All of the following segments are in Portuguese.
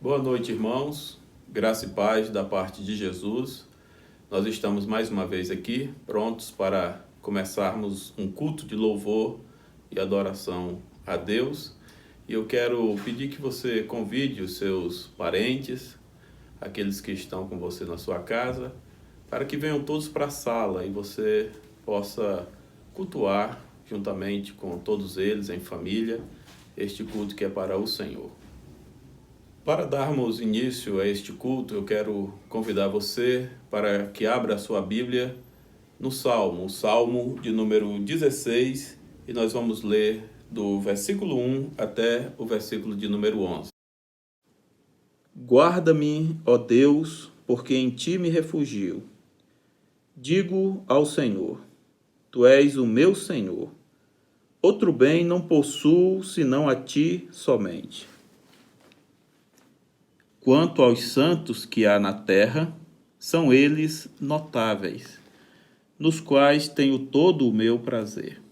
Boa noite, irmãos. Graça e paz da parte de Jesus. Nós estamos mais uma vez aqui, prontos para começarmos um culto de louvor e adoração a Deus. E eu quero pedir que você convide os seus parentes, aqueles que estão com você na sua casa, para que venham todos para a sala e você possa cultuar juntamente com todos eles em família este culto que é para o Senhor. Para darmos início a este culto, eu quero convidar você para que abra a sua Bíblia no Salmo, o Salmo de número 16, e nós vamos ler do versículo 1 até o versículo de número 11. Guarda-me, ó Deus, porque em ti me refugio. Digo ao Senhor, tu és o meu Senhor. Outro bem não possuo senão a ti somente. Quanto aos santos que há na terra, são eles notáveis, nos quais tenho todo o meu prazer.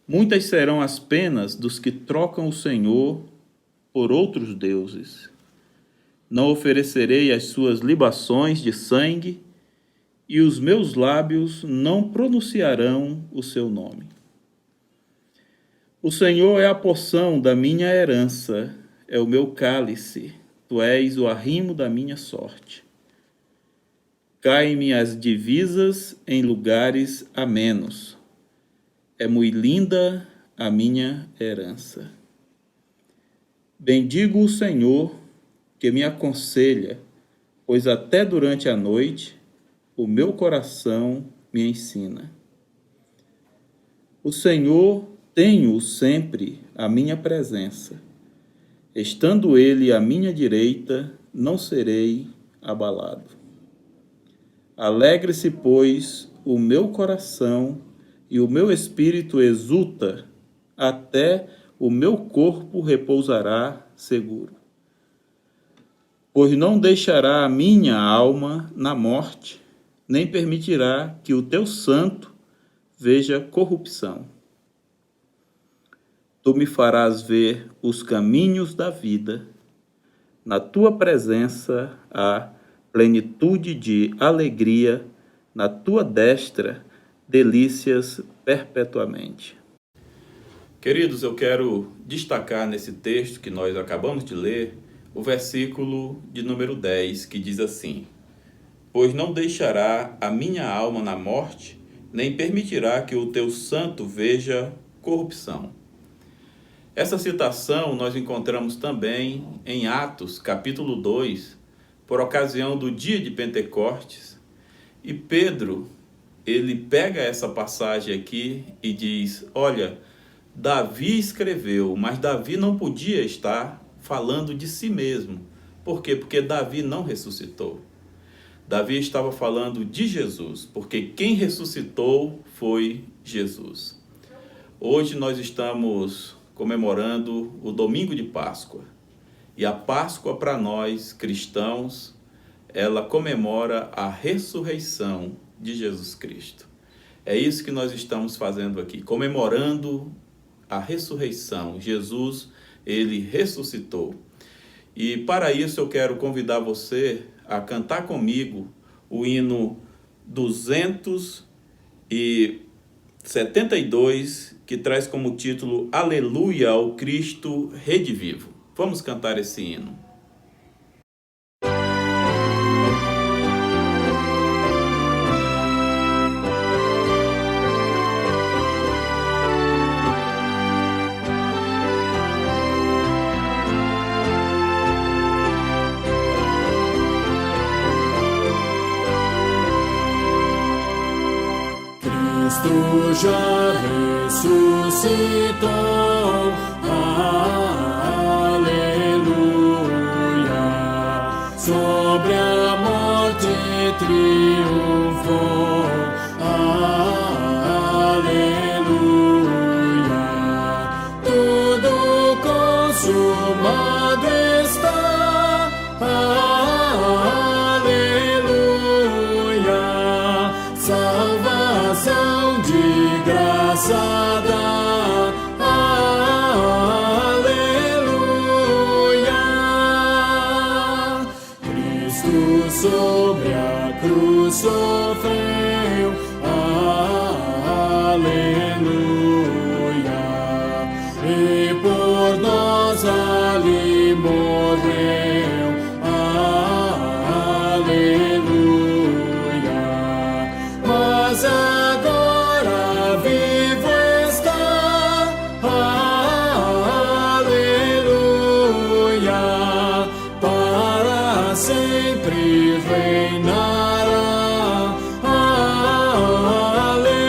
Muitas serão as penas dos que trocam o Senhor por outros deuses. Não oferecerei as suas libações de sangue, e os meus lábios não pronunciarão o seu nome. O Senhor é a porção da minha herança, é o meu cálice. Tu és o arrimo da minha sorte. Caem-me as divisas em lugares amenos. É muito linda a minha herança. Bendigo o Senhor, que me aconselha, pois até durante a noite o meu coração me ensina. O Senhor tenho sempre à minha presença. Estando ele à minha direita, não serei abalado. Alegre-se, pois, o meu coração e o meu espírito exulta, até o meu corpo repousará seguro. Pois não deixará a minha alma na morte, nem permitirá que o teu santo veja corrupção. Tu me farás ver os caminhos da vida. Na tua presença há plenitude de alegria, na tua destra, delícias perpetuamente. Queridos, eu quero destacar nesse texto que nós acabamos de ler, o versículo de número 10, que diz assim: Pois não deixará a minha alma na morte, nem permitirá que o teu santo veja corrupção. Essa citação nós encontramos também em Atos, capítulo 2, por ocasião do dia de Pentecostes. E Pedro, ele pega essa passagem aqui e diz, olha, Davi escreveu, mas Davi não podia estar falando de si mesmo. Por quê? Porque Davi não ressuscitou. Davi estava falando de Jesus, porque quem ressuscitou foi Jesus. Hoje nós estamos comemorando o domingo de Páscoa. E a Páscoa para nós cristãos, ela comemora a ressurreição de Jesus Cristo. É isso que nós estamos fazendo aqui, comemorando a ressurreição. Jesus, ele ressuscitou. E para isso eu quero convidar você a cantar comigo o hino 272, que traz como título Aleluia ao Cristo Redivivo. Vamos cantar esse hino. Cristo já ressuscitou, aleluia, sobre a morte triunfou, aleluia, tudo consumado está, aleluia, salvação de graça dá, aleluia. sofreu, aleluia, e por nós ali morreu, aleluia, mas agora vivo está, aleluia, para sempre reinará, aleluia.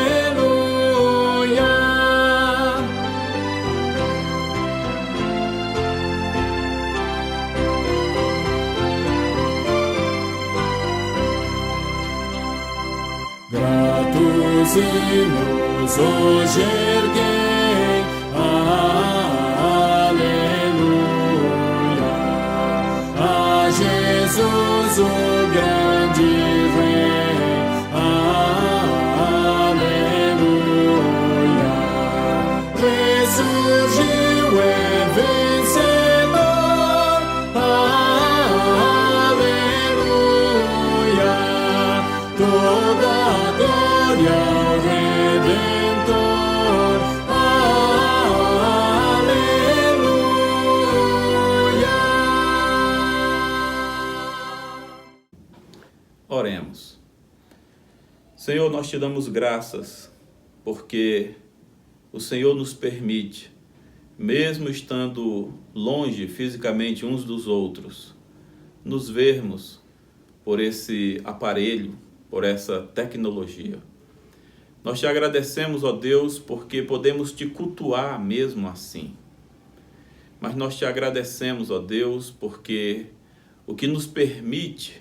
Gratos hinos hoje erguei, aleluia, a Jesus o grande Rei, aleluia, ressurgiu é vencedor, aleluia, toda a glória ao Redentor, aleluia. Oremos. Senhor, nós te damos graças porque o Senhor nos permite, mesmo estando longe fisicamente uns dos outros, nos vermos por esse aparelho, por essa tecnologia. Nós te agradecemos, ó Deus, porque podemos te cultuar mesmo assim. Mas nós te agradecemos, ó Deus, porque o que nos permite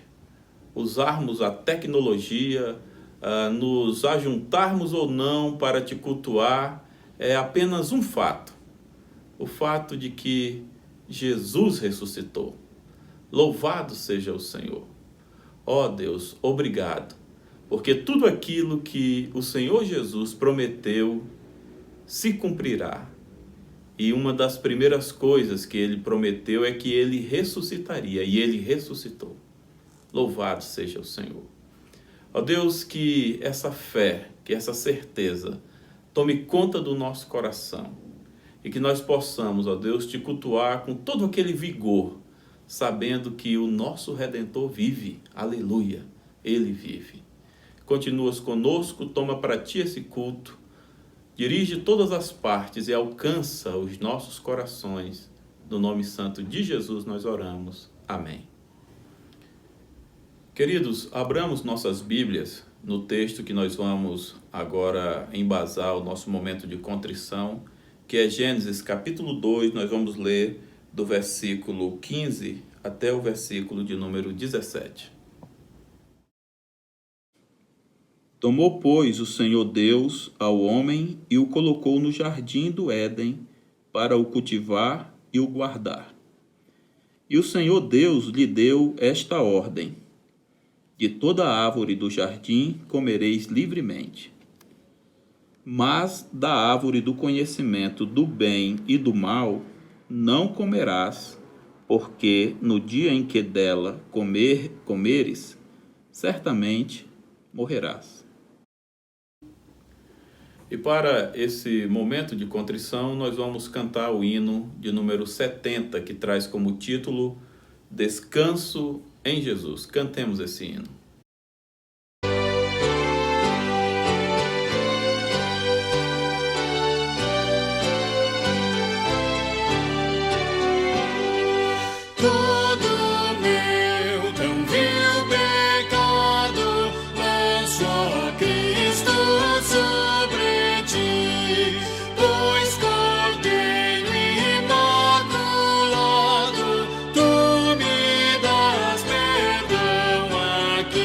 usarmos a tecnologia, nos ajuntarmos ou não para te cultuar, é apenas um fato. O fato de que Jesus ressuscitou. Louvado seja o Senhor. Ó Deus, obrigado, porque tudo aquilo que o Senhor Jesus prometeu se cumprirá. E uma das primeiras coisas que ele prometeu é que ele ressuscitaria, e ele ressuscitou. Louvado seja o Senhor. Ó Deus, que essa fé, que essa certeza tome conta do nosso coração e que nós possamos, ó Deus, te cultuar com todo aquele vigor, sabendo que o nosso Redentor vive. Aleluia, ele vive. Continuas conosco, toma para ti esse culto, dirige todas as partes e alcança os nossos corações. No nome santo de Jesus nós oramos. Amém. Queridos, abramos nossas Bíblias no texto que nós vamos agora embasar o nosso momento de contrição, que é Gênesis capítulo 2, nós vamos ler do versículo 15 até o versículo de número 17. Tomou, pois, o Senhor Deus ao homem e o colocou no jardim do Éden para o cultivar e o guardar. E o Senhor Deus lhe deu esta ordem: de toda árvore do jardim comereis livremente, mas da árvore do conhecimento do bem e do mal não comerás, porque no dia em que dela comeres, certamente morrerás. E para esse momento de contrição, nós vamos cantar o hino de número 70, que traz como título Descanso em Jesus. Cantemos esse hino. Todo meu tão vil pecado lanço a Cristo sobre ti, pois Cordeiro imaculado, tu me das perdão aqui.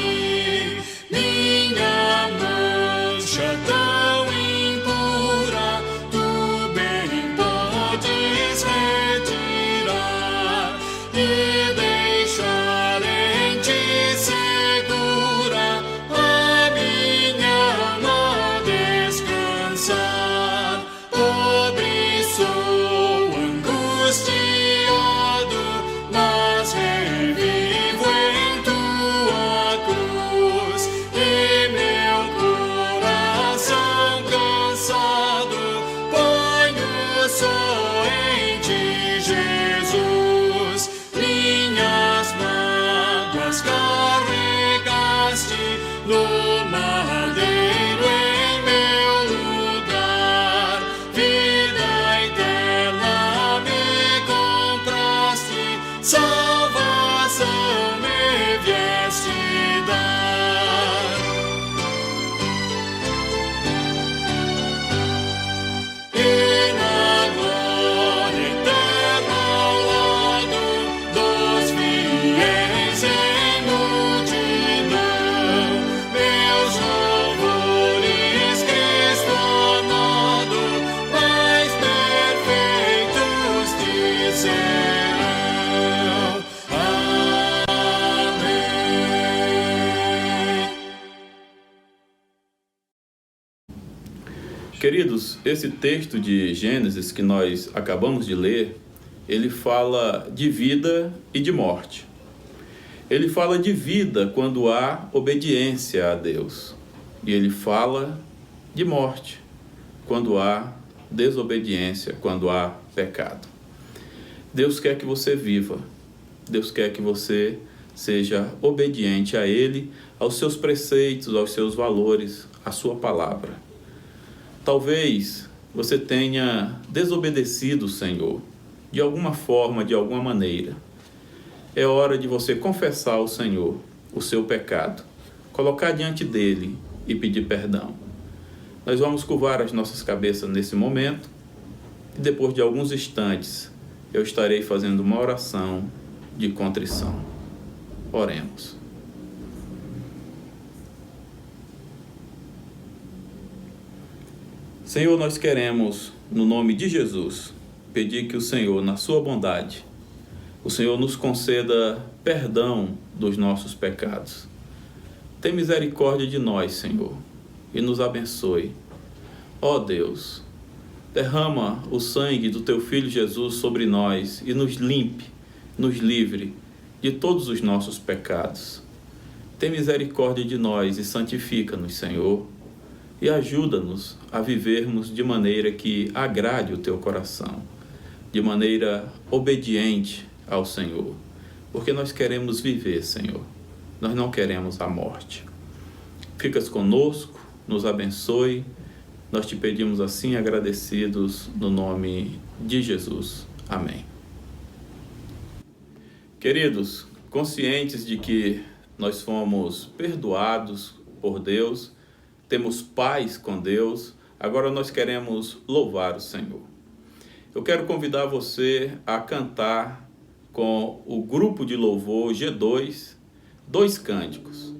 Queridos, esse texto de Gênesis que nós acabamos de ler, ele fala de vida e de morte. Ele fala de vida quando há obediência a Deus. E ele fala de morte quando há desobediência, quando há pecado. Deus quer que você viva. Deus quer que você seja obediente a Ele, aos seus preceitos, aos seus valores, à sua palavra. Talvez você tenha desobedecido o Senhor, de alguma forma, de alguma maneira. É hora de você confessar ao Senhor o seu pecado, colocar diante dele e pedir perdão. Nós vamos curvar as nossas cabeças nesse momento e depois de alguns instantes eu estarei fazendo uma oração de contrição. Oremos. Senhor, nós queremos, no nome de Jesus, pedir que o Senhor, na sua bondade, o Senhor nos conceda perdão dos nossos pecados. Tem misericórdia de nós, Senhor, e nos abençoe. Ó Deus, derrama o sangue do Teu Filho Jesus sobre nós e nos limpe, nos livre de todos os nossos pecados. Tem misericórdia de nós e santifica-nos, Senhor, e ajuda-nos a vivermos de maneira que agrade o Teu coração, de maneira obediente ao Senhor, porque nós queremos viver, Senhor, nós não queremos a morte. Ficas conosco, nos abençoe, nós te pedimos assim agradecidos no nome de Jesus. Amém. Queridos, conscientes de que nós fomos perdoados por Deus, temos paz com Deus, agora nós queremos louvar o Senhor. Eu quero convidar você a cantar com o grupo de louvor G2, 2 cânticos.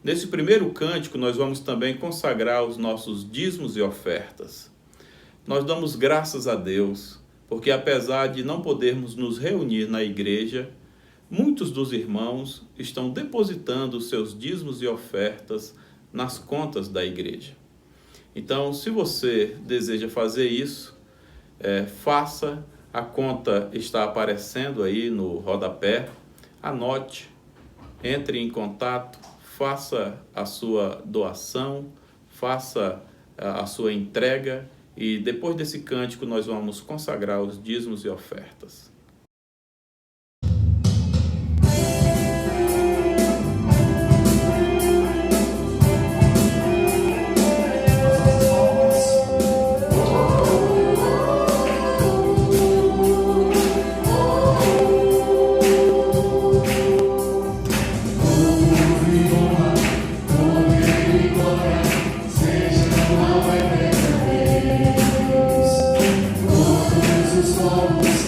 Nesse primeiro cântico nós vamos também consagrar os nossos dízimos e ofertas. Nós damos graças a Deus, porque apesar de não podermos nos reunir na igreja, muitos dos irmãos estão depositando os seus dízimos e ofertas nas contas da igreja. Então, se você deseja fazer isso, faça, a conta está aparecendo aí no rodapé, anote, entre em contato, faça a sua doação, faça a sua entrega e depois desse cântico nós vamos consagrar os dízimos e ofertas. Todos os povos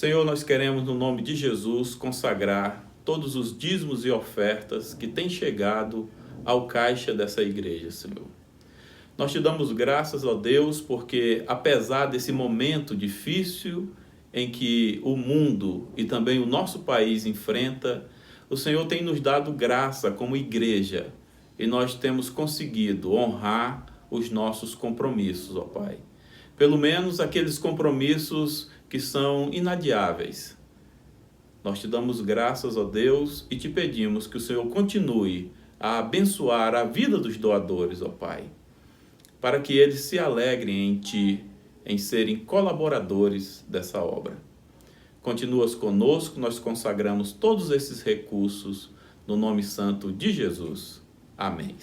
Senhor, nós queremos, no nome de Jesus, consagrar todos os dízimos e ofertas que têm chegado ao caixa dessa igreja, Senhor. Nós te damos graças, ó Deus, porque apesar desse momento difícil em que o mundo e também o nosso país enfrenta, o Senhor tem nos dado graça como igreja e nós temos conseguido honrar os nossos compromissos, ó Pai. Pelo menos aqueles compromissos que são inadiáveis. Nós te damos graças, ó Deus, e te pedimos que o Senhor continue a abençoar a vida dos doadores, ó Pai, para que eles se alegrem em Ti, em serem colaboradores dessa obra. Continuas conosco, nós consagramos todos esses recursos no nome santo de Jesus. Amém.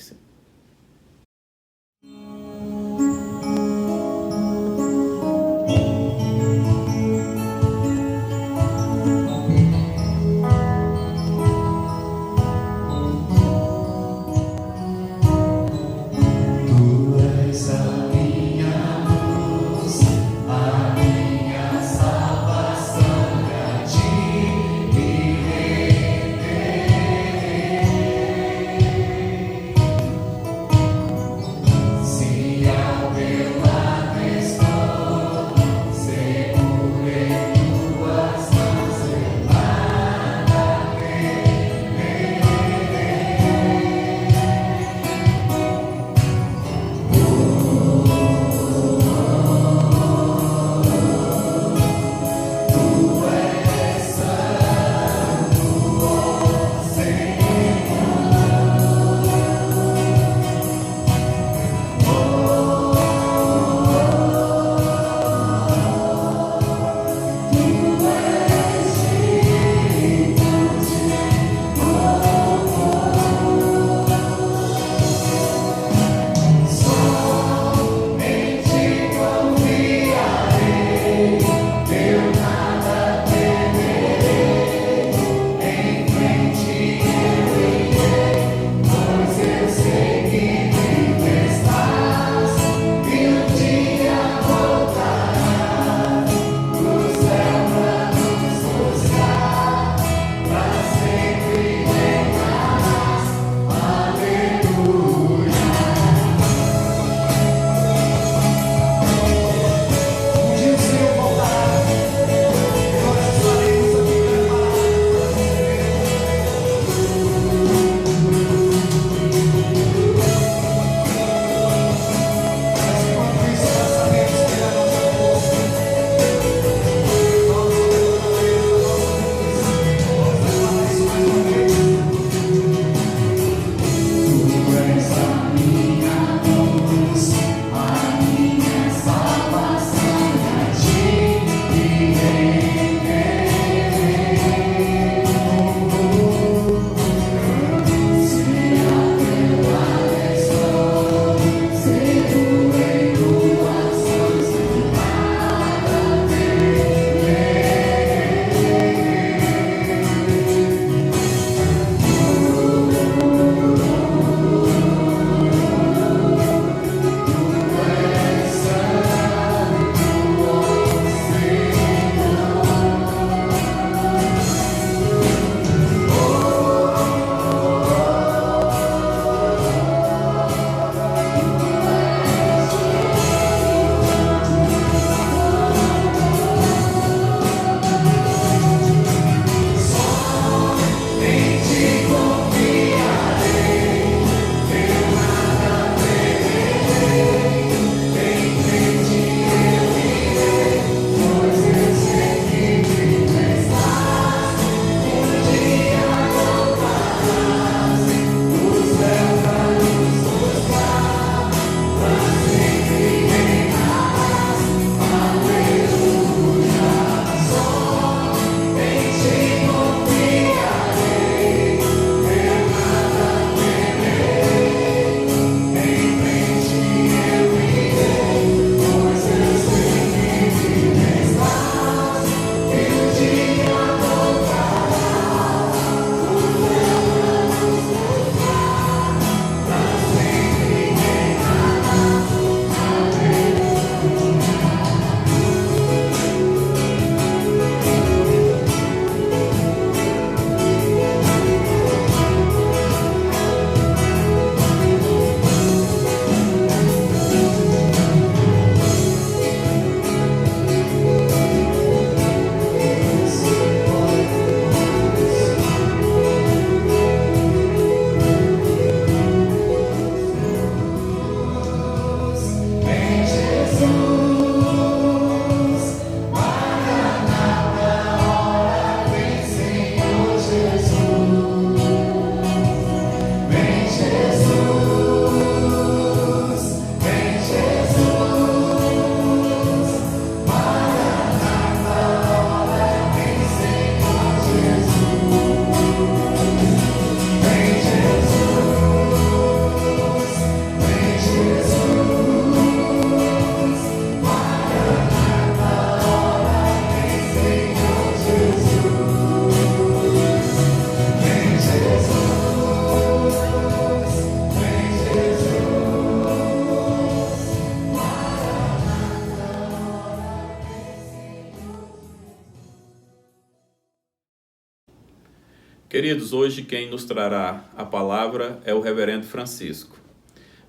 Queridos, hoje quem nos trará a palavra é o reverendo Francisco.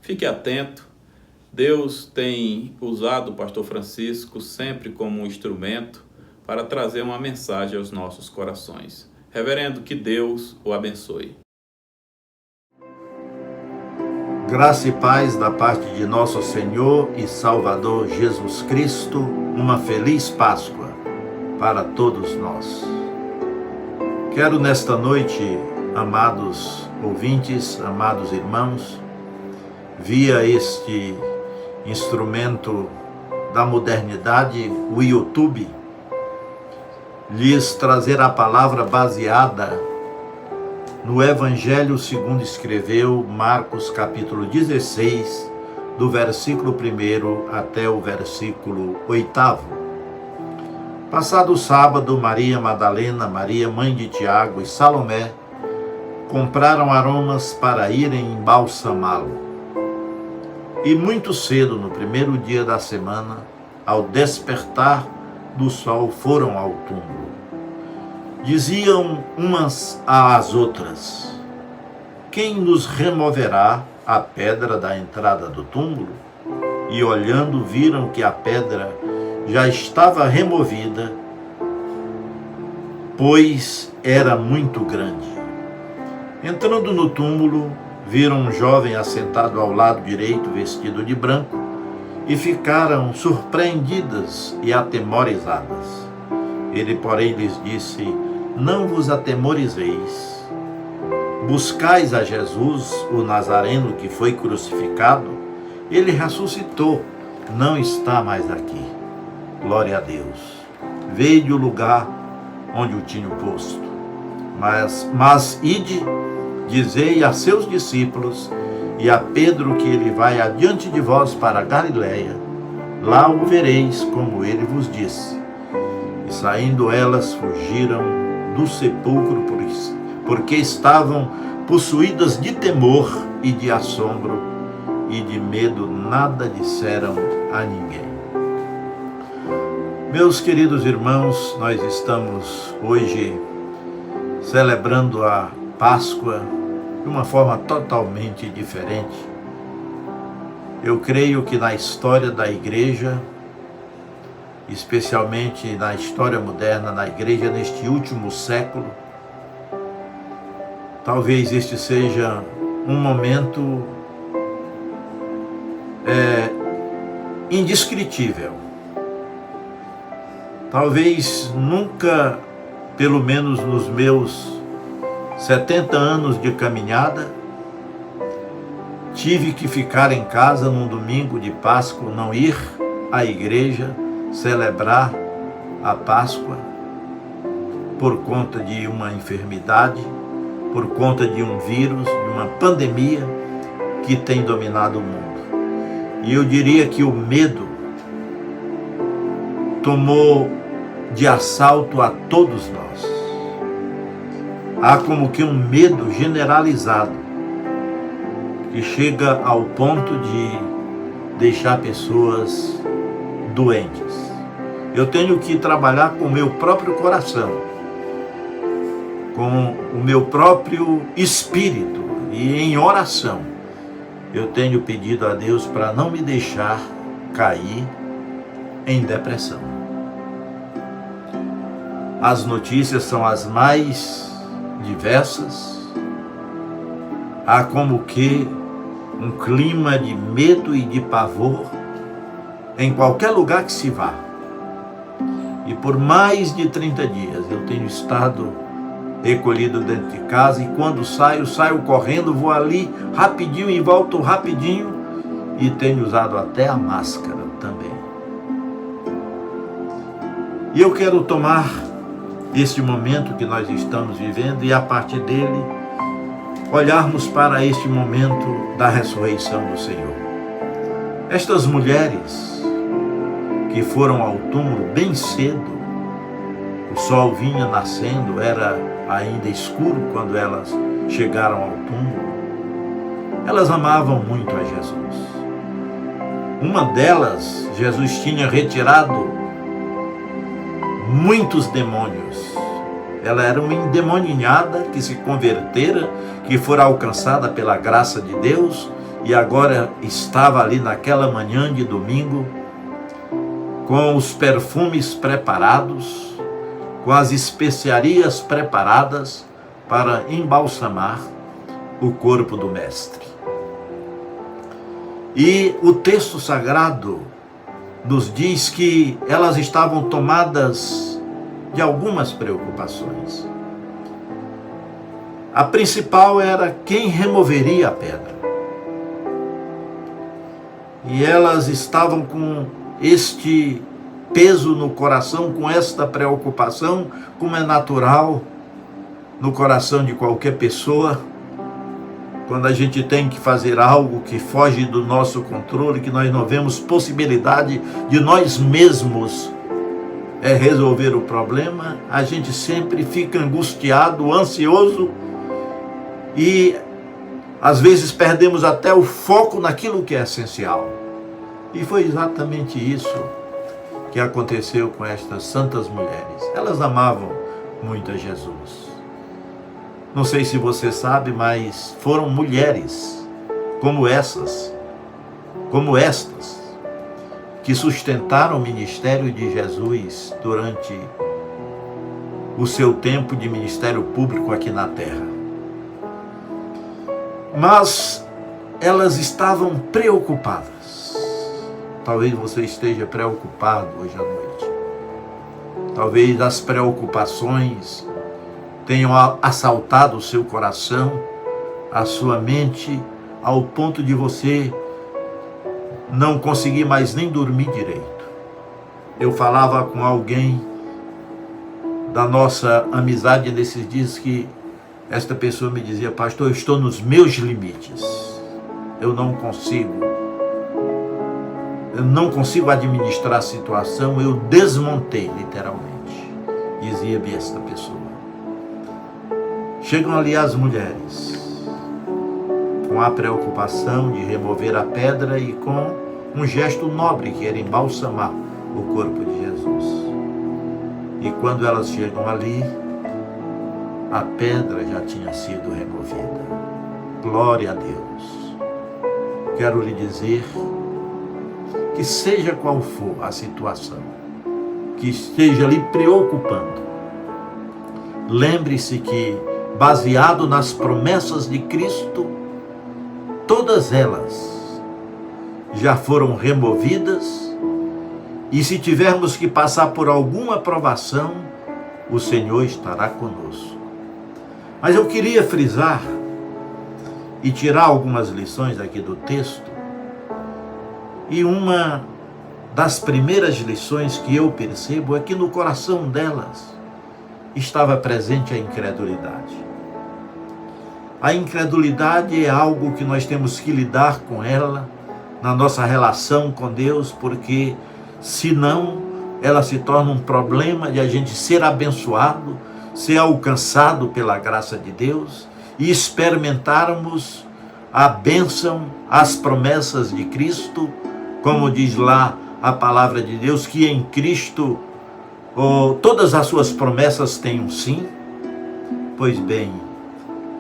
Fique atento, Deus tem usado o pastor Francisco sempre como um instrumento para trazer uma mensagem aos nossos corações. Reverendo, que Deus o abençoe. Graça e paz da parte de nosso Senhor e Salvador Jesus Cristo, uma feliz Páscoa para todos nós. Quero nesta noite, amados ouvintes, amados irmãos, via este instrumento da modernidade, o YouTube, lhes trazer a palavra baseada no Evangelho segundo escreveu Marcos capítulo 16, do versículo 1 até o versículo 8. Passado o sábado, Maria Madalena, Maria mãe de Tiago e Salomé compraram aromas para irem embalsamá-lo. E muito cedo, no primeiro dia da semana, ao despertar do sol, foram ao túmulo. Diziam umas às outras: quem nos removerá a pedra da entrada do túmulo? E olhando, viram que a pedra já estava removida, pois era muito grande. Entrando no túmulo, viram um jovem assentado ao lado direito, vestido de branco, e ficaram surpreendidas e atemorizadas. Ele, porém, lhes disse: não vos atemorizeis. Buscais a Jesus, o Nazareno, que foi crucificado. Ele ressuscitou, não está mais aqui. Glória a Deus. Veio do lugar onde o tinham posto. Mas ide, dizei a seus discípulos e a Pedro que ele vai adiante de vós para Galiléia. Lá o vereis, como ele vos disse. E saindo elas, fugiram do sepulcro, porque estavam possuídas de temor e de assombro, e de medo nada disseram a ninguém. Meus queridos irmãos, nós estamos hoje celebrando a Páscoa de uma forma totalmente diferente. Eu creio que na história da igreja, especialmente na história moderna, na igreja neste último século, talvez este seja um momento indescritível. Talvez nunca, pelo menos nos meus 70 anos de caminhada, tive que ficar em casa num domingo de Páscoa, não ir à igreja celebrar a Páscoa por conta de uma enfermidade, por conta de um vírus, de uma pandemia que tem dominado o mundo. E eu diria que o medo tomou de assalto a todos nós. Há como que um medo generalizado que chega ao ponto de deixar pessoas doentes. Eu tenho que trabalhar com o meu próprio coração, com o meu próprio espírito, e em oração eu tenho pedido a Deus para não me deixar cair em depressão. As notícias são as mais diversas. Há como que um clima de medo e de pavor em qualquer lugar que se vá. E por mais de 30 dias eu tenho estado recolhido dentro de casa, e quando saio correndo, vou ali rapidinho e volto rapidinho, e tenho usado até a máscara também. E eu quero tomar este momento que nós estamos vivendo e a partir dele olharmos para este momento da ressurreição do Senhor. Estas mulheres que foram ao túmulo bem cedo, o sol vinha nascendo, era ainda escuro quando elas chegaram ao túmulo. Elas amavam muito a Jesus. Uma delas, Jesus tinha retirado muitos demônios Ela era uma endemoninhada que se convertera, que fora alcançada pela graça de Deus e agora estava ali naquela manhã de domingo com os perfumes preparados, com as especiarias preparadas para embalsamar o corpo do Mestre. E o texto sagrado nos diz que elas estavam tomadas de algumas preocupações. A principal era quem removeria a pedra. E elas estavam com este peso no coração, com esta preocupação, como é natural no coração de qualquer pessoa, quando a gente tem que fazer algo que foge do nosso controle, que nós não vemos possibilidade de nós mesmos resolver o problema, a gente sempre fica angustiado, ansioso e às vezes perdemos até o foco naquilo que é essencial. E foi exatamente isso que aconteceu com estas santas mulheres. Elas amavam muito a Jesus. Não sei se você sabe, mas foram mulheres como estas, que sustentaram o ministério de Jesus durante o seu tempo de ministério público aqui na terra. Mas elas estavam preocupadas. Talvez você esteja preocupado hoje à noite. Talvez as preocupações tenham assaltado o seu coração, a sua mente, ao ponto de você não conseguir mais nem dormir direito. Eu falava com alguém da nossa amizade nesses dias que esta pessoa me dizia: pastor, eu estou nos meus limites. Eu não consigo administrar a situação, eu desmontei literalmente, dizia-me esta pessoa. Chegam ali as mulheres, com a preocupação de remover a pedra e com um gesto nobre que era embalsamar o corpo de Jesus. E quando elas chegam ali, a pedra já tinha sido removida. Glória a Deus. Quero lhe dizer que seja qual for a situação que esteja lhe preocupando, lembre-se que, baseado nas promessas de Cristo, todas elas já foram removidas, e se tivermos que passar por alguma provação, o Senhor estará conosco. Mas eu queria frisar e tirar algumas lições aqui do texto, e uma das primeiras lições que eu percebo é que no coração delas estava presente a incredulidade. A incredulidade é algo que nós temos que lidar com ela na nossa relação com Deus, porque senão ela se torna um problema de a gente ser abençoado, ser alcançado pela graça de Deus e experimentarmos a bênção, as promessas de Cristo, como diz lá a palavra de Deus, que em Cristo todas as suas promessas têm um sim. Pois bem,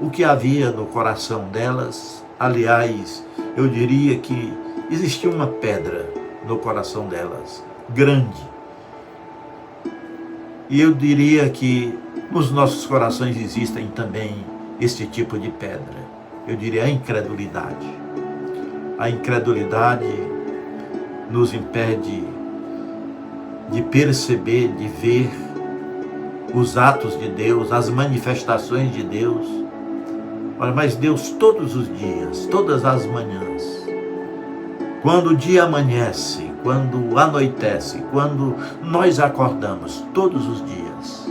o que havia no coração delas, aliás, eu diria que existia uma pedra no coração delas, grande. E eu diria que nos nossos corações existem também este tipo de pedra. Eu diria a incredulidade. A incredulidade nos impede de perceber, de ver os atos de Deus, as manifestações de Deus. Olha, mas Deus todos os dias, todas as manhãs, quando o dia amanhece, quando anoitece, quando nós acordamos, todos os dias,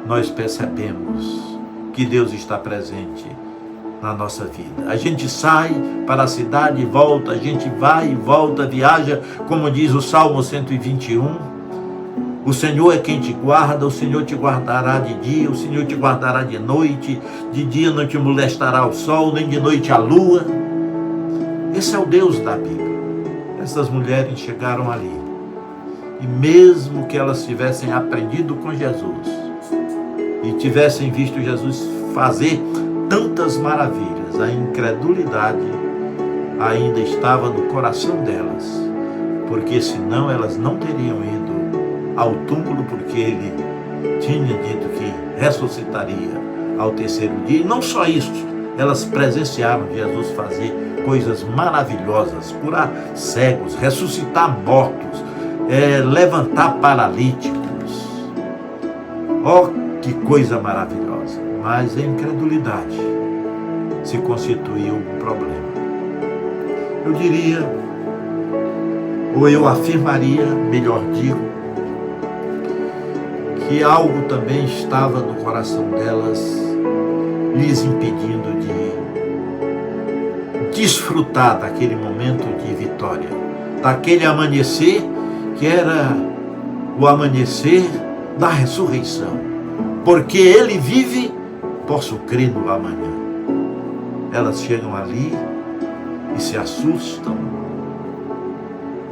nós percebemos que Deus está presente na nossa vida. A gente sai para a cidade e volta, a gente vai e volta, viaja, como diz o Salmo 121, o Senhor é quem te guarda, o Senhor te guardará de dia, o Senhor te guardará de noite, de dia não te molestará o sol, nem de noite a lua. Esse é o Deus da Bíblia. Essas mulheres chegaram ali, e mesmo que elas tivessem aprendido com Jesus, e tivessem visto Jesus fazer tantas maravilhas, a incredulidade ainda estava no coração delas, porque senão elas não teriam ido ao túmulo, porque ele tinha dito que ressuscitaria ao terceiro dia. E não só isso, elas presenciaram Jesus fazer coisas maravilhosas, curar cegos, ressuscitar mortos, levantar paralíticos. Oh, que coisa maravilhosa! Mas a incredulidade se constituiu um problema. Eu diria, ou eu afirmaria, melhor digo, que algo também estava no coração delas, lhes impedindo de desfrutar daquele momento de vitória, daquele amanhecer que era o amanhecer da ressurreição. Porque ele vive, posso crer no amanhã. Elas chegam ali e se assustam.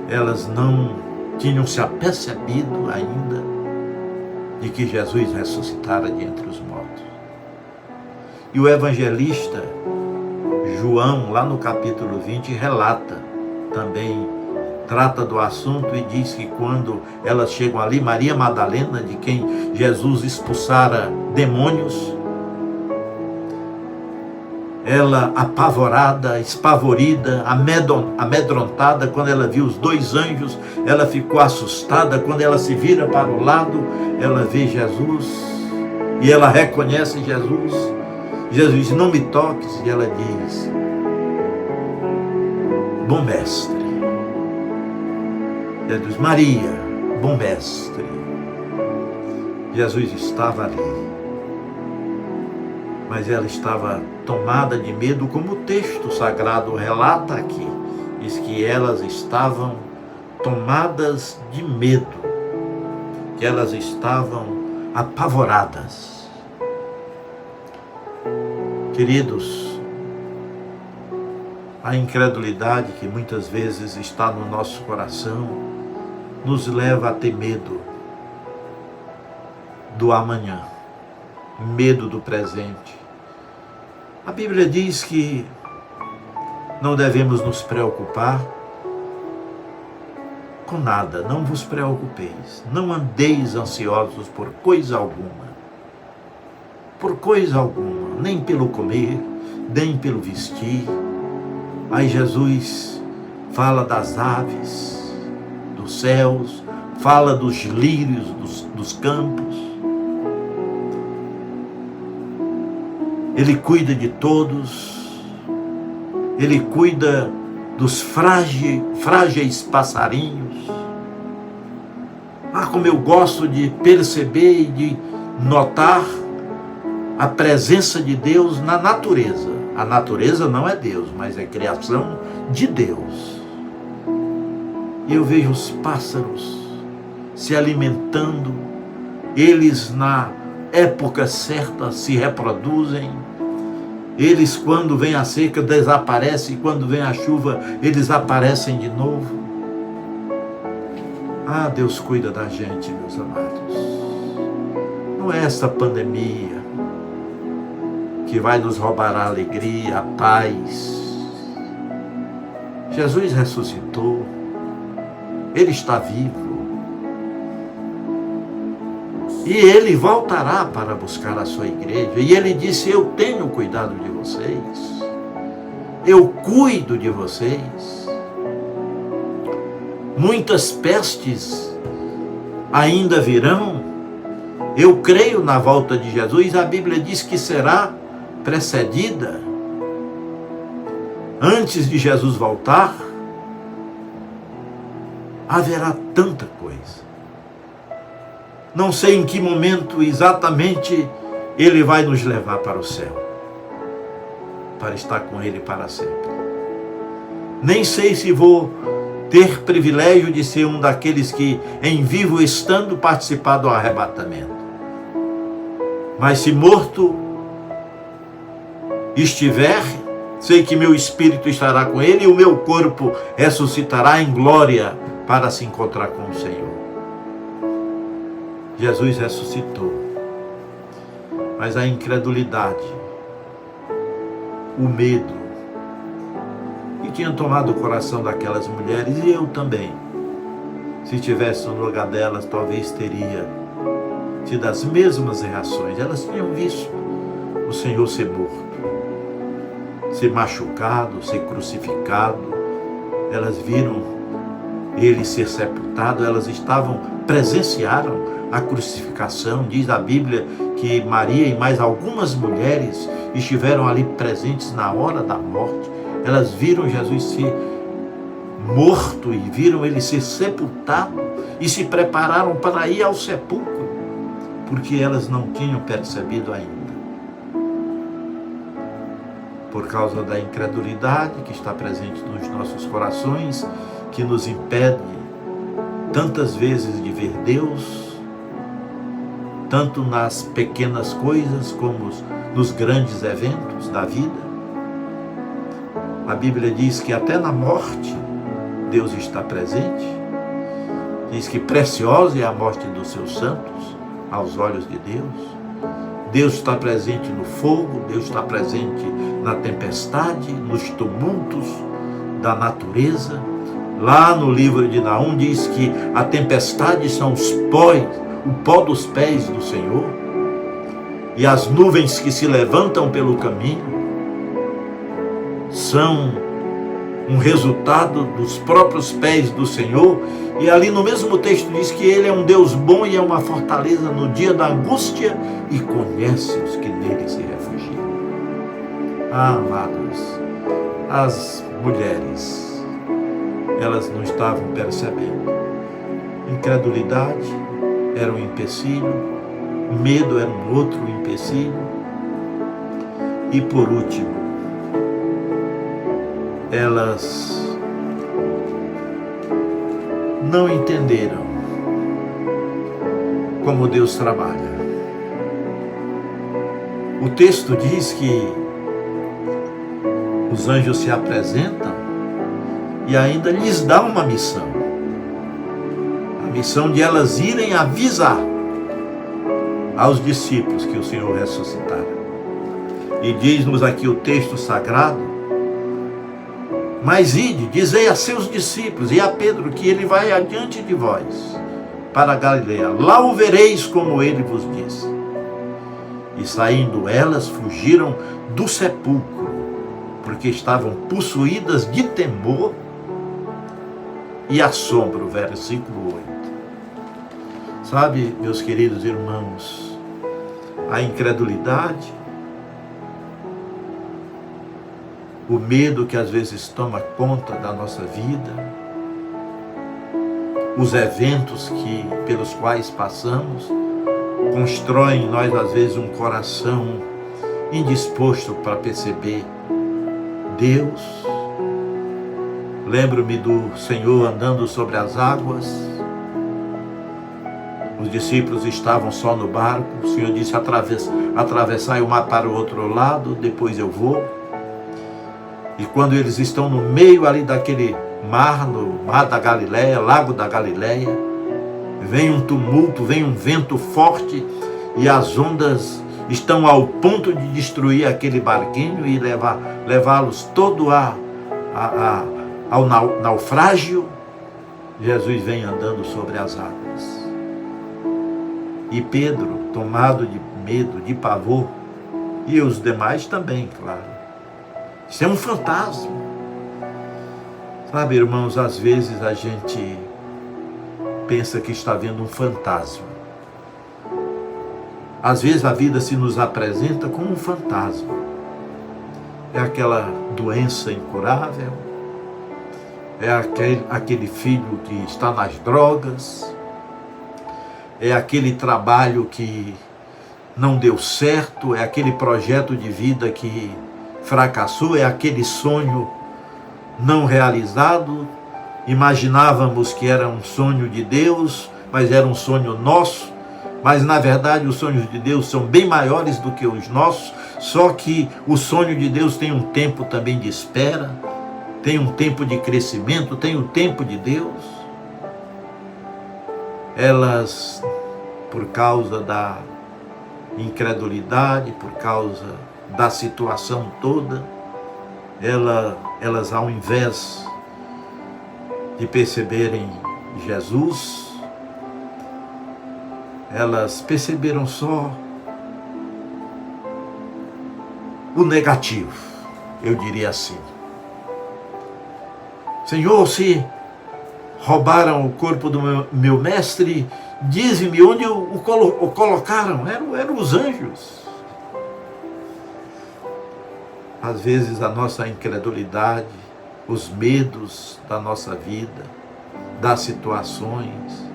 Elas não tinham se apercebido ainda de que Jesus ressuscitara de entre os mortos. E o evangelista João, lá no capítulo 20, relata também, trata do assunto e diz que quando elas chegam ali, Maria Madalena, de quem Jesus expulsara demônios, ela apavorada, espavorida, amedrontada, quando ela viu os dois anjos, ela ficou assustada. Quando ela se vira para o lado, ela vê Jesus e ela reconhece Jesus. Jesus diz: não me toques, e ela diz: bom mestre. Ela diz: Maria, bom mestre. Jesus estava ali, mas ela estava tomada de medo, como o texto sagrado relata aqui. Diz que elas estavam tomadas de medo, que elas estavam apavoradas. Queridos, a incredulidade que muitas vezes está no nosso coração nos leva a ter medo do amanhã, medo do presente. A Bíblia diz que não devemos nos preocupar com nada. Não vos preocupeis, não andeis ansiosos por coisa alguma. Por coisa alguma, nem pelo comer, nem pelo vestir. Aí Jesus fala das aves, dos céus, fala dos lírios dos campos. Ele cuida de todos, ele cuida dos frágeis passarinhos. Ah, como eu gosto de perceber e de notar a presença de Deus na natureza. A natureza não é Deus, mas é criação de Deus. E eu vejo os pássaros se alimentando, eles na época certa se reproduzem, eles quando vem a seca desaparecem, e quando vem a chuva eles aparecem de novo. Ah, Deus cuida da gente, meus amados. Não é essa pandemia que vai nos roubar a alegria, a paz. Jesus ressuscitou, Ele está vivo. E Ele voltará para buscar a sua igreja. E Ele disse: eu tenho cuidado de vocês. Eu cuido de vocês. Muitas pestes ainda virão. Eu creio na volta de Jesus. A Bíblia diz que será precedida. Antes de Jesus voltar, haverá tanta coisa. Não sei em que momento exatamente Ele vai nos levar para o céu, para estar com Ele para sempre. Nem sei se vou ter privilégio de ser um daqueles que, em vivo estando, participar do arrebatamento. Mas se morto estiver, sei que meu espírito estará com Ele e o meu corpo ressuscitará em glória para se encontrar com o Senhor. Jesus ressuscitou. Mas a incredulidade, o medo, que tinha tomado o coração daquelas mulheres, e eu também, se estivesse no lugar delas, talvez teria tido as mesmas reações. Elas tinham visto o Senhor ser morto, ser machucado, ser crucificado. Elas viram ele ser sepultado, elas presenciaram a crucificação. Diz a Bíblia que Maria e mais algumas mulheres estiveram ali presentes na hora da morte. Elas viram Jesus ser morto e viram ele ser sepultado e se prepararam para ir ao sepulcro, porque elas não tinham percebido ainda. Por causa da incredulidade que está presente nos nossos corações, que nos impede tantas vezes de ver Deus, tanto nas pequenas coisas como nos grandes eventos da vida. A Bíblia diz que até na morte Deus está presente. Diz que preciosa é a morte dos seus santos aos olhos de Deus. Deus está presente no fogo, Deus está presente na tempestade, nos tumultos da natureza. Lá no livro de Naum diz que a tempestade são o pó dos pés do Senhor, e as nuvens que se levantam pelo caminho são um resultado dos próprios pés do Senhor. E ali no mesmo texto diz que Ele é um Deus bom e é uma fortaleza no dia da angústia e conhece os que nele se refugiam. Amados, as mulheres, elas não estavam percebendo. Incredulidade era um empecilho, medo era um outro empecilho, e por último, elas não entenderam como Deus trabalha. O texto diz que os anjos se apresentam e ainda lhes dá uma missão. A missão de elas irem avisar aos discípulos que o Senhor ressuscitara. E diz-nos aqui o texto sagrado: mas ide, dizei a seus discípulos e a Pedro que ele vai adiante de vós para a Galileia. Lá o vereis como ele vos disse. E saindo elas, fugiram do sepulcro, porque estavam possuídas de temor e assombro. Versículo 8. Sabe, meus queridos irmãos, a incredulidade, o medo que às vezes toma conta da nossa vida, os eventos pelos quais passamos, constroem em nós às vezes um coração indisposto para perceber Deus. Lembro-me do Senhor andando sobre as águas. Os discípulos estavam só no barco. O Senhor disse: atravessai o mar para o outro lado, depois eu vou. E quando eles estão no meio ali daquele mar, no mar da Galileia, lago da Galileia, vem um tumulto, vem um vento forte e as ondas estão ao ponto de destruir aquele barquinho e levá-los todo ao naufrágio. Jesus vem andando sobre as águas. E Pedro, tomado de medo, de pavor, e os demais também, claro. Isso é um fantasma. Sabe, irmãos, às vezes a gente pensa que está vendo um fantasma. Às vezes a vida se nos apresenta como um fantasma. É aquela doença incurável, é aquele filho que está nas drogas, é aquele trabalho que não deu certo, é aquele projeto de vida que fracassou, é aquele sonho não realizado. Imaginávamos que era um sonho de Deus, mas era um sonho nosso. Mas na verdade os sonhos de Deus são bem maiores do que os nossos. Só que o sonho de Deus tem um tempo também de espera, tem um tempo de crescimento, tem o tempo de Deus. Elas, por causa da incredulidade, por causa da situação toda, elas ao invés de perceberem Jesus, elas perceberam só o negativo, eu diria assim. Senhor, se roubaram o corpo do meu mestre, dize-me onde o colocaram. Eram os anjos. Às vezes a nossa incredulidade, os medos da nossa vida, das situações,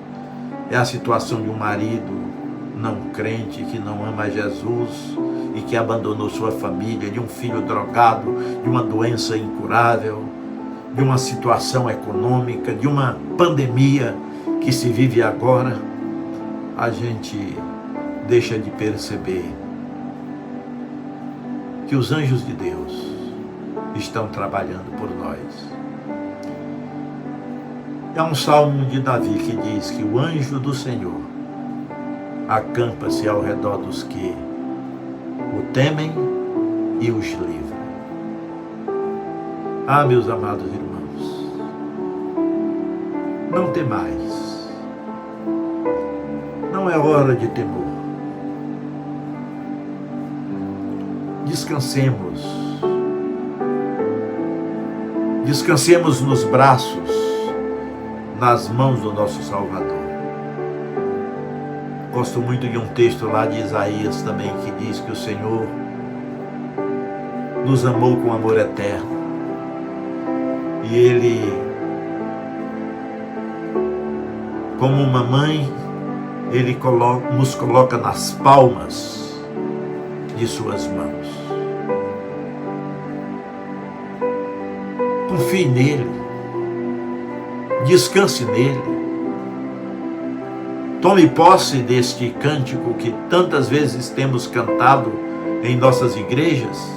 é a situação de um marido não crente, que não ama Jesus e que abandonou sua família, de um filho drogado, de uma doença incurável, de uma situação econômica, de uma pandemia que se vive agora. A gente deixa de perceber que os anjos de Deus estão trabalhando por nós. É um salmo de Davi que diz que o anjo do Senhor acampa-se ao redor dos que o temem e os livra. Ah, meus amados irmãos, não temais. Não é hora de temor. Descansemos. Descansemos nos braços, nas mãos do nosso Salvador. Gosto muito de um texto lá de Isaías também, que diz que o Senhor nos amou com amor eterno. E Ele, como uma mãe, Ele nos coloca nas palmas de suas mãos. Confie nele, descanse nele, tome posse deste cântico que tantas vezes temos cantado em nossas igrejas,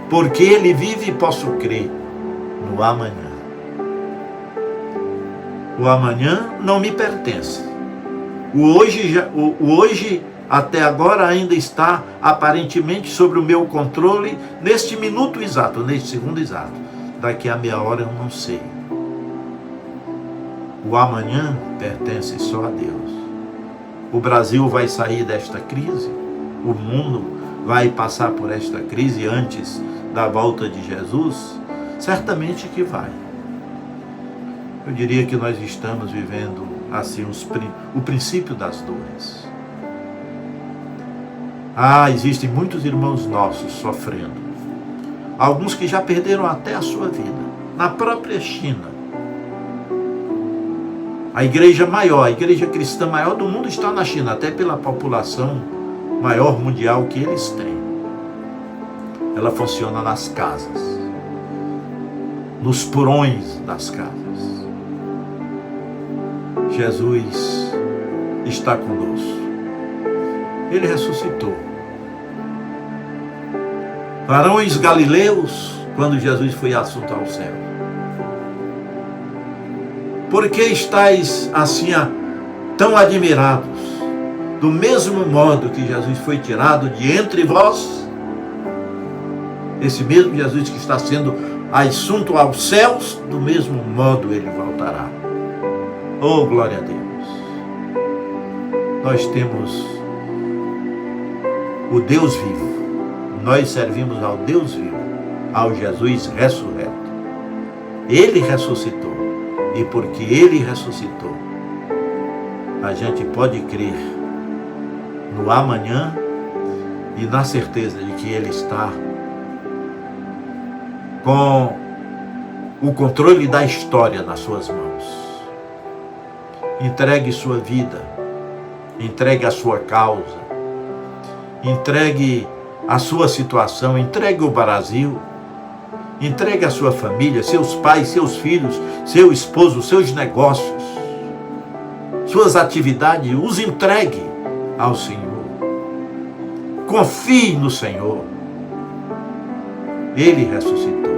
porque ele vive e posso crer no amanhã. O amanhã não me pertence. O hoje até agora ainda está aparentemente sobre o meu controle, neste minuto exato, neste segundo exato. Daqui a meia hora eu não sei. O amanhã pertence só a Deus. O Brasil vai sair desta crise, o mundo vai passar por esta crise antes da volta de Jesus? Certamente que vai. Eu diria que nós estamos vivendo assim o princípio das dores. Existem muitos irmãos nossos sofrendo. Alguns que já perderam até a sua vida. Na própria China, a igreja maior, a igreja cristã maior do mundo está na China, até pela população maior mundial que eles têm. Ela funciona nas casas, nos porões das casas. Jesus está conosco. Ele ressuscitou. Varões galileus, quando Jesus foi assunto ao céu, por que estáis assim tão admirados? Do mesmo modo que Jesus foi tirado de entre vós, esse mesmo Jesus que está sendo assunto aos céus, do mesmo modo ele voltará. Oh, glória a Deus! Nós temos o Deus vivo. Nós servimos ao Deus vivo, ao Jesus ressurreto. Ele ressuscitou. E porque Ele ressuscitou, a gente pode crer no amanhã e na certeza de que Ele está com o controle da história nas suas mãos. Entregue sua vida, entregue a sua causa, entregue a sua situação, entregue o Brasil, entregue a sua família, seus pais, seus filhos, seu esposo, seus negócios, suas atividades, os entregue ao Senhor. Confie no Senhor. Ele ressuscitou.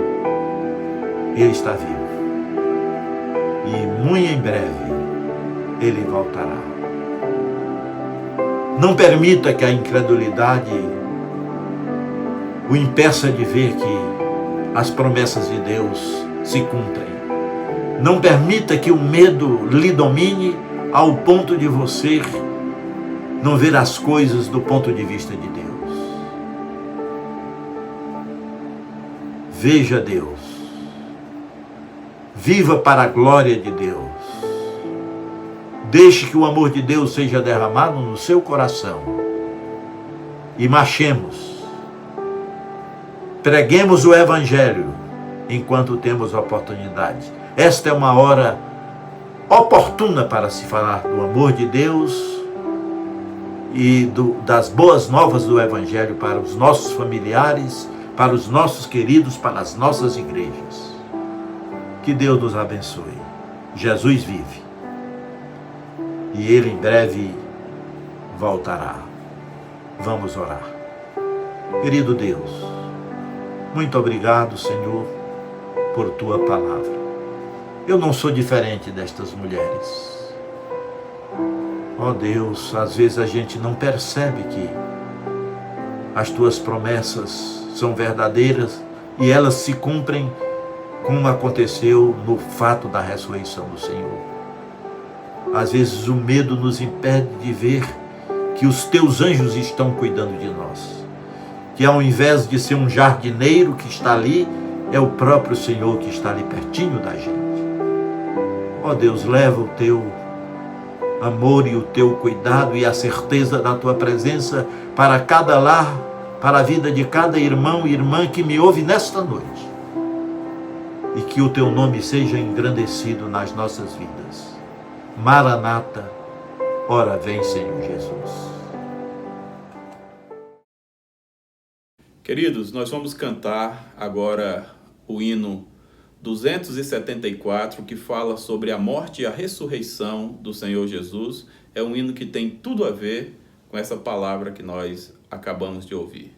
Ele está vivo. E muito em breve Ele voltará. Não permita que a incredulidade o impeça de ver que as promessas de Deus se cumprem. Não permita que o medo lhe domine ao ponto de você não ver as coisas do ponto de vista de Deus. Veja Deus. Viva para a glória de Deus. Deixe que o amor de Deus seja derramado no seu coração. E marchemos. Preguemos o Evangelho enquanto temos oportunidade. Esta é uma hora oportuna para se falar do amor de Deus e das boas novas do Evangelho para os nossos familiares, para os nossos queridos, para as nossas igrejas. Que Deus nos abençoe. Jesus vive. E Ele em breve voltará. Vamos orar. Querido Deus, muito obrigado, Senhor, por Tua palavra. Eu não sou diferente destas mulheres. Ó Deus, às vezes a gente não percebe que as Tuas promessas são verdadeiras e elas se cumprem como aconteceu no fato da ressurreição do Senhor. Às vezes o medo nos impede de ver que os Teus anjos estão cuidando de nós. Que ao invés de ser um jardineiro que está ali, é o próprio Senhor que está ali pertinho da gente. Ó Deus, leva o Teu amor e o Teu cuidado e a certeza da Tua presença para cada lar, para a vida de cada irmão e irmã que me ouve nesta noite. E que o Teu nome seja engrandecido nas nossas vidas. Maranata, ora vem, Senhor Jesus. Queridos, nós vamos cantar agora o hino 274, que fala sobre a morte e a ressurreição do Senhor Jesus. É um hino que tem tudo a ver com essa palavra que nós acabamos de ouvir.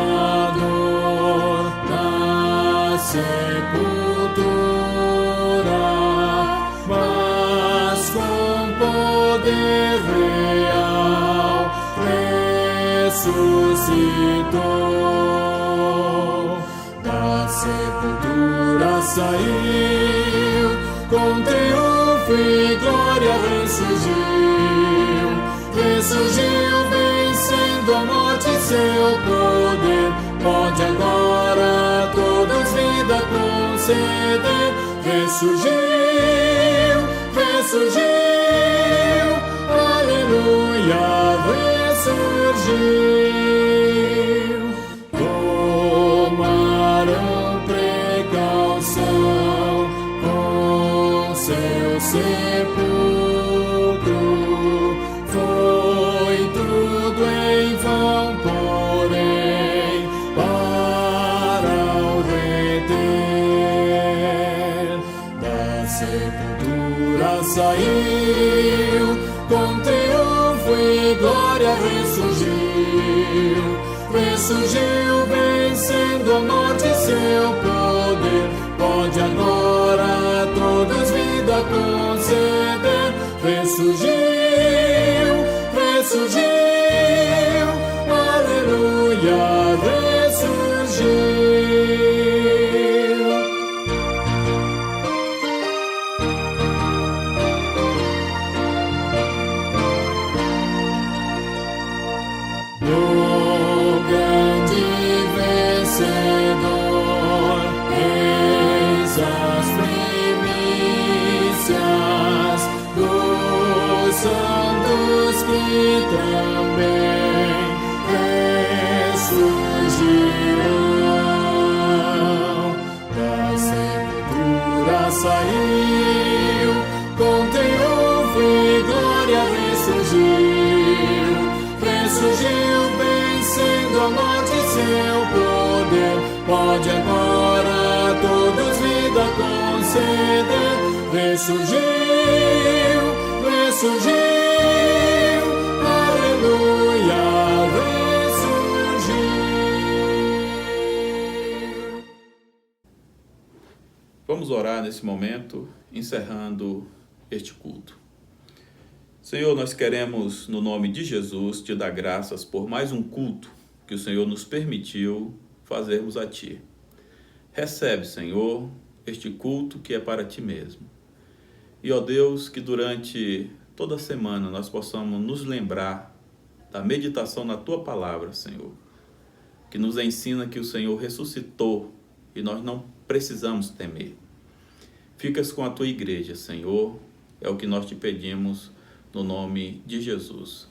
Salvador da sepultura, mas com poder real ressuscitou. Da sepultura saiu, com triunfo e glória ressurgiu, vencendo a morte e seu poder. Pode agora a todos vida conceder. Ressurgiu, aleluia, ressurgiu. Tomaram precaução com seu sepulcro. Foi tudo em vão, porém, para o reter. Da sepultura saiu, com triunfo e glória ressurgiu, vencendo a morte e seu poder. Pode agora a todos vida conceder. Ressurgiu, aleluia, ressurgiu. No grande vencedor, eis as primícias dos santos que também ressurgirão. Da sepultura saiu, com triunfo e glória ressurgiu, vencendo a morte e seu poder. pode agora a todos vida conceder. Ressurgiu, aleluia, ressurgiu. Vamos orar nesse momento, encerrando este culto. Senhor, nós queremos, no nome de Jesus, te dar graças por mais um culto que o Senhor nos permitiu fazermos a Ti. Recebe, Senhor, este culto que é para Ti mesmo. E, ó Deus, que durante toda a semana nós possamos nos lembrar da meditação na Tua palavra, Senhor, que nos ensina que o Senhor ressuscitou e nós não precisamos temer. Ficas com a Tua igreja, Senhor, é o que nós te pedimos no nome de Jesus.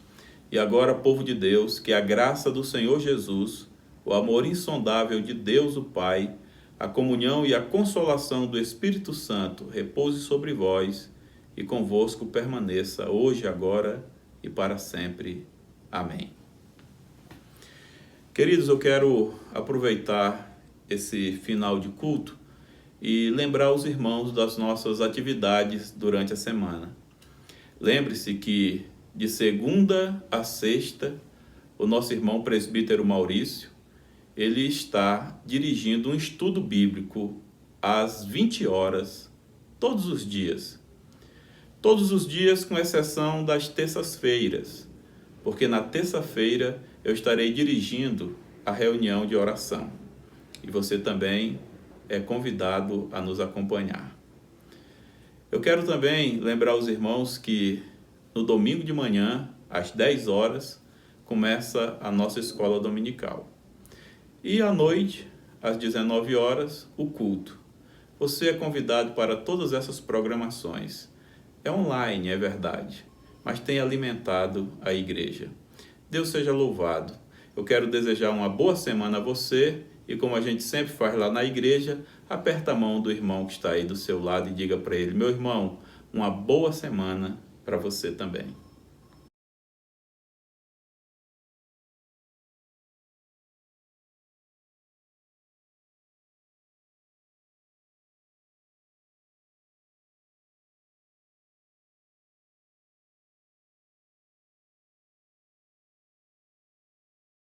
E agora, povo de Deus, que a graça do Senhor Jesus, o amor insondável de Deus o Pai, a comunhão e a consolação do Espírito Santo repouse sobre vós e convosco permaneça hoje, agora e para sempre. Amém. Queridos, eu quero aproveitar esse final de culto e lembrar os irmãos das nossas atividades durante a semana. Lembre-se que de segunda a sexta, o nosso irmão presbítero Maurício, ele está dirigindo um estudo bíblico às 20 horas, todos os dias. Todos os dias, com exceção das terças-feiras, porque na terça-feira eu estarei dirigindo a reunião de oração. E você também é convidado a nos acompanhar. Eu quero também lembrar os irmãos que no domingo de manhã, às 10 horas, começa a nossa escola dominical. E à noite, às 19 horas, o culto. Você é convidado para todas essas programações. É online, é verdade, mas tem alimentado a igreja. Deus seja louvado. Eu quero desejar uma boa semana a você e, como a gente sempre faz lá na igreja, aperta a mão do irmão que está aí do seu lado e diga para ele: meu irmão, uma boa semana para você também.